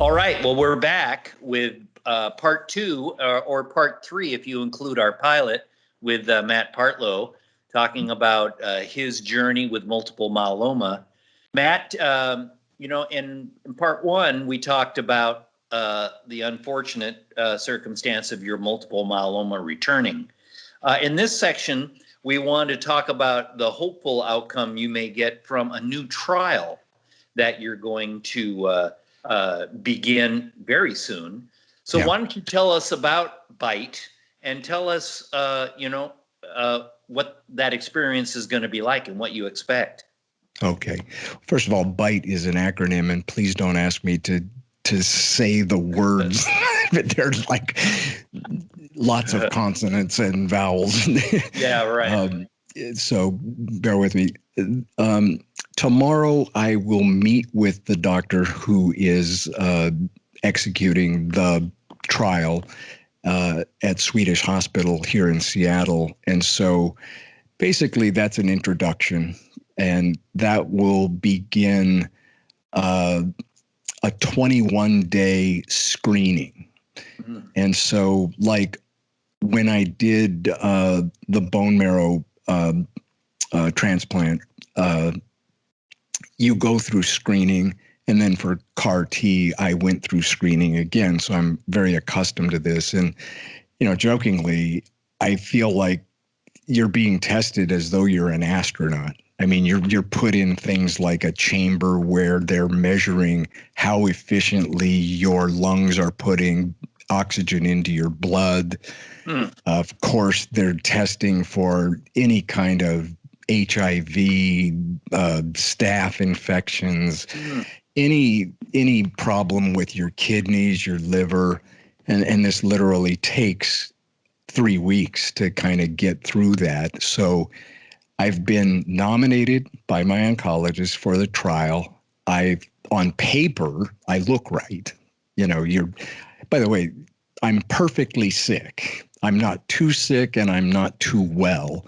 All right. Well, we're back with part two or part three, if you include our pilot, with Matt Partlow, talking about his journey with multiple myeloma. Matt, in part one, we talked about the unfortunate circumstance of your multiple myeloma returning. In this section, we want to talk about the hopeful outcome you may get from a new trial that you're going to begin very soon. So why don't you tell us about BITE and tell us, what that experience is going to be like and what you expect. Okay. First of all, BITE is an acronym, and please don't ask me to say the words. But there's like lots of consonants and vowels. Yeah, right. So bear with me. Tomorrow I will meet with the doctor who is executing the trial at Swedish Hospital here in Seattle. And so basically that's an introduction, and that will begin a 21-day screening. Mm-hmm. And so like when I did the bone marrow transplant, you go through screening, and then for CAR T, I went through screening again. So I'm very accustomed to this. And, jokingly, I feel like you're being tested as though you're an astronaut. I mean, you're put in things like a chamber where they're measuring how efficiently your lungs are putting oxygen into your blood. Mm. Of course, they're testing for any kind of HIV, staph infections, any problem with your kidneys, your liver, and this literally takes 3 weeks to kind of get through that. So I've been nominated by my oncologist for the trial. On paper, I look right. By the way, I'm perfectly sick. I'm not too sick and I'm not too well.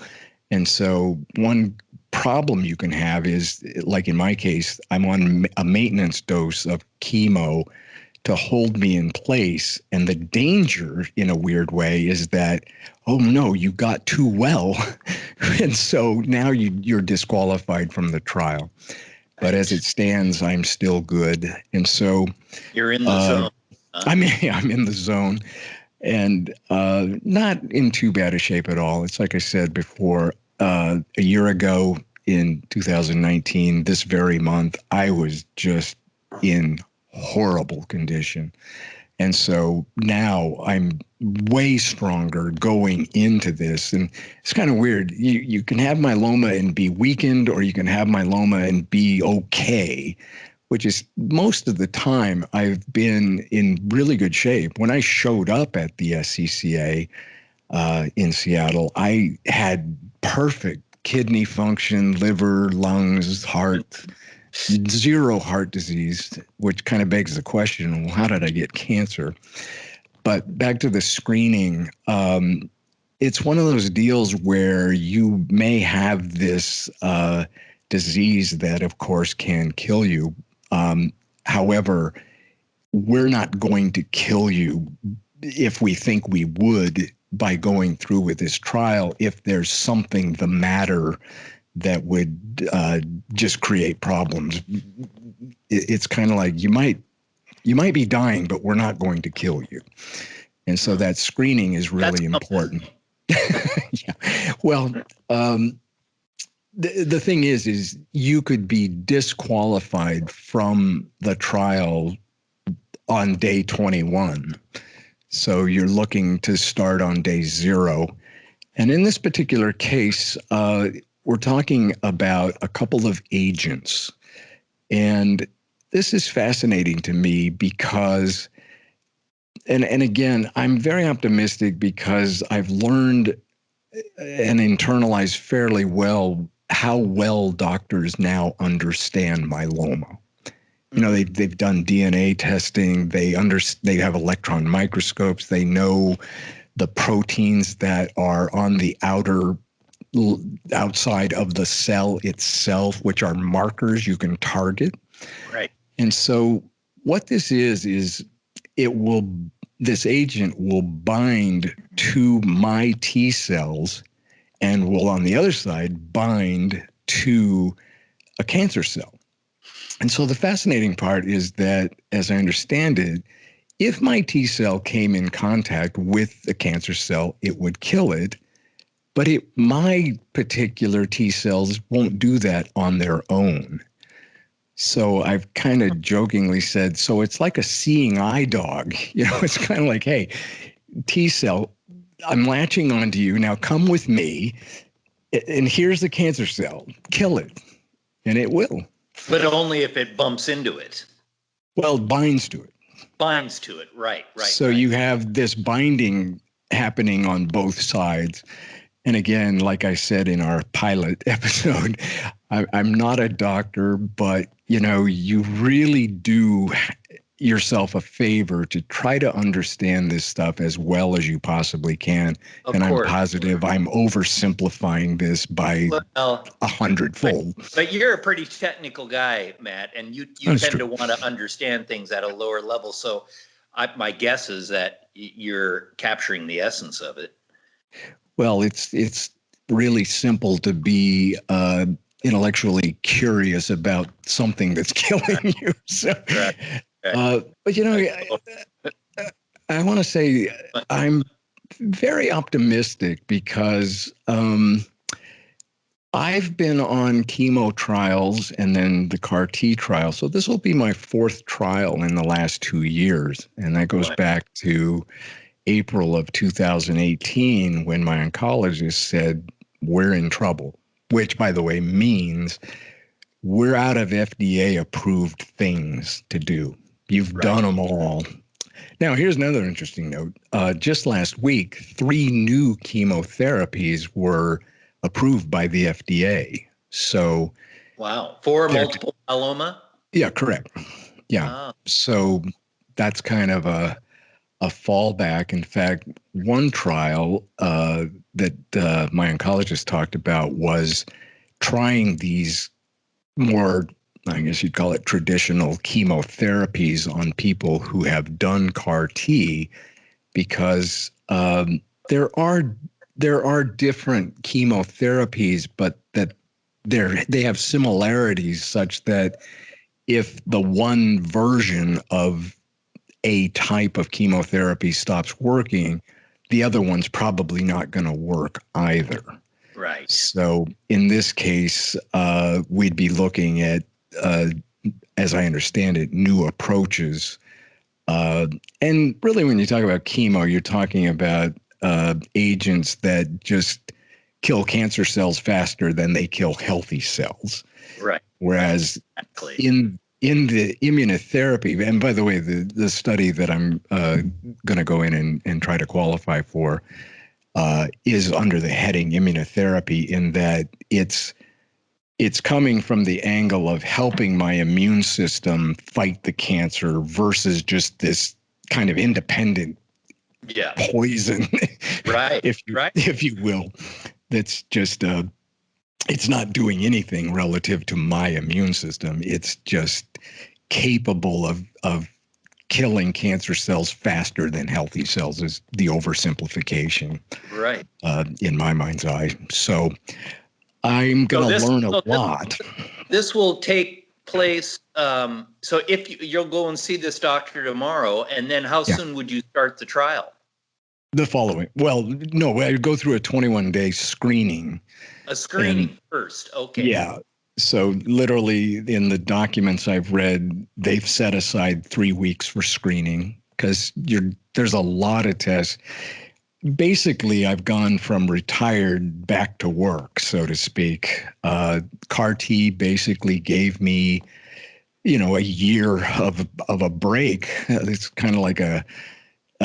And so one problem you can have is, like in my case, I'm on a maintenance dose of chemo to hold me in place. And the danger, in a weird way, is that, oh no, you got too well. And so now you're disqualified from the trial. But as it stands, I'm still good. And so you're in the zone. Huh? I'm in the zone. And not in too bad a shape at all. It's like I said before, a year ago in 2019, this very month, I was just in horrible condition. And so now I'm way stronger going into this. And it's kind of weird. You can have myeloma and be weakened, or you can have myeloma and be okay, which is most of the time I've been in really good shape. When I showed up at the SCCA in Seattle, I had perfect kidney function, liver, lungs, heart, zero heart disease, which kind of begs the question, well, how did I get cancer? But back to the screening, it's one of those deals where you may have this disease that, of course, can kill you. However, we're not going to kill you if we think we would by going through with this trial if there's something the matter that would just create problems. It's kind of like you might be dying, but we're not going to kill you. And so that screening is really important. Yeah. Well, the thing is you could be disqualified from the trial on day 21. So you're looking to start on day 0. And in this particular case, we're talking about a couple of agents. And this is fascinating to me because, and again, I'm very optimistic because I've learned and internalized fairly well how well doctors now understand myeloma. They've done DNA testing. They have electron microscopes. They know the proteins that are on the outside of the cell itself, which are markers you can target. Right. And so what this is it will, this agent will bind to my T cells and will on the other side bind to a cancer cell. And so the fascinating part is that, as I understand it, if my T cell came in contact with a cancer cell, it would kill it. But my particular T cells won't do that on their own. So I've kind of jokingly said, so it's like a seeing eye dog. It's kind of like, hey, T cell, I'm latching onto you. Now come with me. And here's the cancer cell. Kill it. And it will. But only if it bumps into it. Well, it binds to it. Binds to it. Right. So you have this binding happening on both sides. And again, like I said in our pilot episode, I'm not a doctor, but you really do yourself a favor to try to understand this stuff as well as you possibly can. Of and course. I'm positive I'm oversimplifying this by 100-fold. But you're a pretty technical guy, Matt, and you tend to want to understand things at a lower level. So my guess is that you're capturing the essence of it. Well, it's really simple to be intellectually curious about something that's killing you. So, but I want to say I'm very optimistic because I've been on chemo trials and then the CAR T trial. So this will be my 4th trial in the last 2 years, and that goes back to April of 2018 when my oncologist said, we're in trouble, which, by the way, means we're out of FDA approved things to do. You've done them all. Now, here's another interesting note. Just last week, 3 new chemotherapies were approved by the FDA. So, wow, for multiple myeloma? Yeah, correct. Yeah. Wow. So that's kind of a fallback. In fact, one trial that my oncologist talked about was trying these more, I guess you'd call it traditional chemotherapies on people who have done CAR T, because there are different chemotherapies, but that they have similarities such that if the one version of a type of chemotherapy stops working, the other one's probably not going to work either. Right. So in this case, we'd be looking at, as I understand it, new approaches. And really, when you talk about chemo, you're talking about agents that just kill cancer cells faster than they kill healthy cells. Right. Whereas in the immunotherapy, and by the way, the study that I'm going to go in and try to qualify for is under the heading immunotherapy, in that it's coming from the angle of helping my immune system fight the cancer versus just this kind of independent poison, if you will, that's just it's not doing anything relative to my immune system. It's just capable of killing cancer cells faster than healthy cells, is the oversimplification, right? In my mind's eye. So I'm going to learn a lot. This will take place. So if you'll go and see this doctor tomorrow, and then how soon would you start the trial? The following. Well, no, I go through a 21-day screening. A screening first. Okay. Yeah. So literally in the documents I've read, they've set aside 3 weeks for screening because there's a lot of tests. Basically, I've gone from retired back to work, so to speak. CAR T basically gave me, a year of a break. It's kind of like a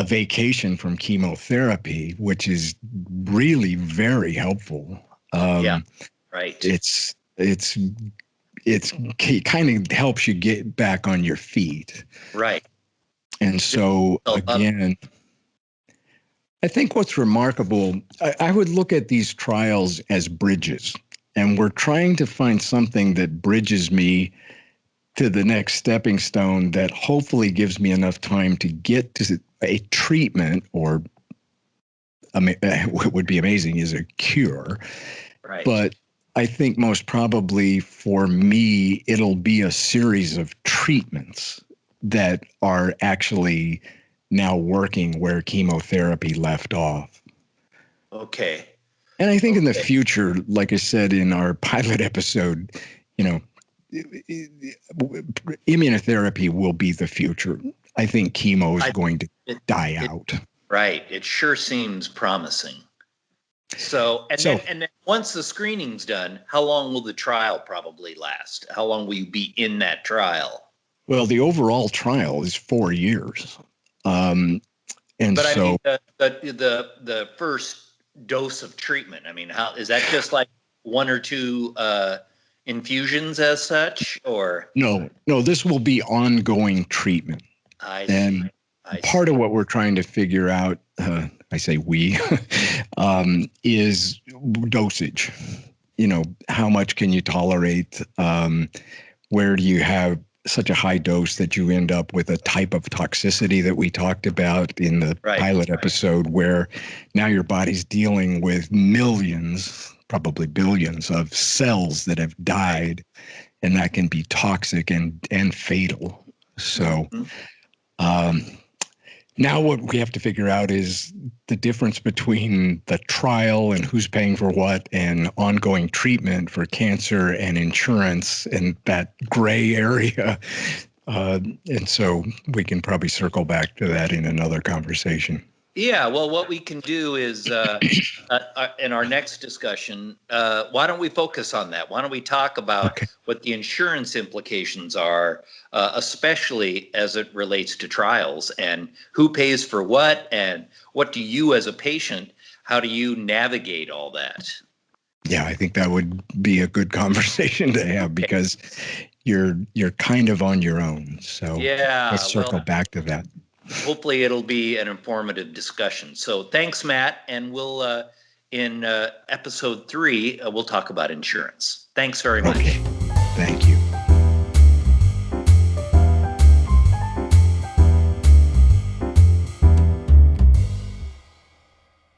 vacation from chemotherapy, which is really very helpful. Right. It's kind of helps you get back on your feet. Right. And so again, I think what's remarkable, I would look at these trials as bridges, and we're trying to find something that bridges me to the next stepping stone that hopefully gives me enough time to get to a treatment, or what would be amazing is a cure. Right. But I think most probably for me, it'll be a series of treatments that are actually now working where chemotherapy left off. Okay. And I think in the Okay. future, like I said in our pilot episode, you know, immunotherapy will be the future. I think chemo is going to die out. Right. It sure seems promising. So, and then once the screening's done, how long will the trial probably last? How long will you be in that trial? Well, the overall trial is 4 years. And But I so mean, the first dose of treatment, I mean, how is that just like one or two infusions as such, or? no, this will be ongoing treatment. I And see. I part see. of what we're trying to figure out, I say we, is dosage. You know, how much can you tolerate? Where do you have such a high dose that you end up with a type of toxicity that we talked about in the Right. pilot episode, where now your body's dealing with millions, probably billions of cells that have died, and that can be toxic and fatal. So now what we have to figure out is the difference between the trial and who's paying for what and ongoing treatment for cancer and insurance and that gray area. And so we can probably circle back to that in another conversation. Yeah, well, what we can do is in our next discussion, why don't we focus on that? Why don't we talk about Okay. what the insurance implications are, especially as it relates to trials, and who pays for what, and what do you as a patient, how do you navigate all that? Yeah, I think that would be a good conversation to have because you're kind of on your own. So Yeah, let's circle well, back to that. hopefully it'll be an informative discussion. So thanks, Matt, and we'll in episode 3 we'll talk about insurance. Thanks very much. Okay. Thank you.